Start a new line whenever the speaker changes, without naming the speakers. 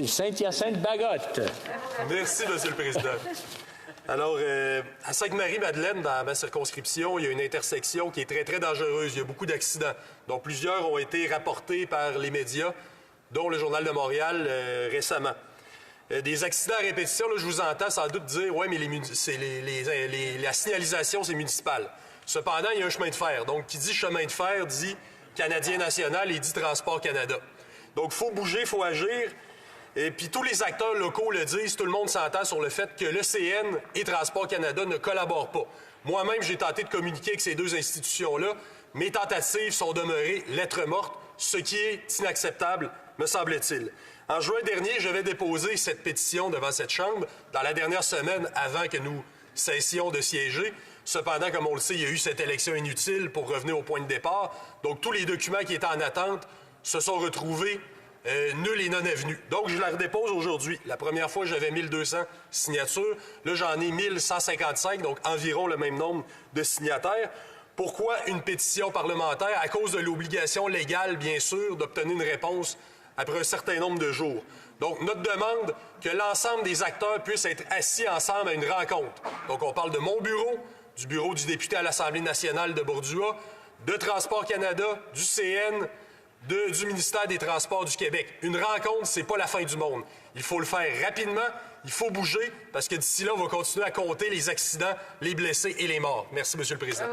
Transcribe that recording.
Saint-Hyacinthe-Bagotte.
Merci, M. le Président. Alors, à Sainte-Marie-Madeleine, dans ma circonscription, il y a une intersection qui est très, très dangereuse. Il y a beaucoup d'accidents, dont plusieurs ont été rapportés par les médias, dont le Journal de Montréal récemment. Des accidents à répétition, là, je vous entends sans doute dire « Ouais, mais la signalisation, c'est municipal. » Cependant, il y a un chemin de fer. Donc, qui dit chemin de fer dit Canadien national et dit Transport Canada. Donc, il faut bouger, il faut agir. Et puis, tous les acteurs locaux le disent, tout le monde s'entend sur le fait que l'ECN et Transport Canada ne collaborent pas. Moi-même, j'ai tenté de communiquer avec ces deux institutions-là. Mes tentatives sont demeurées lettres mortes, ce qui est inacceptable, me semble-t-il. En juin dernier, j'avais déposé cette pétition devant cette Chambre, dans la dernière semaine avant que nous cessions de siéger. Cependant, comme on le sait, il y a eu cette élection inutile pour revenir au point de départ. Donc, tous les documents qui étaient en attente se sont retrouvés nuls et non avenus. Donc, je la redépose aujourd'hui. La première fois, j'avais 1200 signatures. Là, j'en ai 1155, donc environ le même nombre de signataires. Pourquoi une pétition parlementaire? À cause de l'obligation légale, bien sûr, d'obtenir une réponse après un certain nombre de jours. Donc, notre demande, que l'ensemble des acteurs puissent être assis ensemble à une rencontre. Donc, on parle de mon bureau, du bureau du député à l'Assemblée nationale de Bordua, de Transport Canada, du CN, du ministère des Transports du Québec. Une rencontre, c'est pas la fin du monde. Il faut le faire rapidement, il faut bouger, parce que d'ici là, on va continuer à compter les accidents, les blessés et les morts. Merci, M. le Président.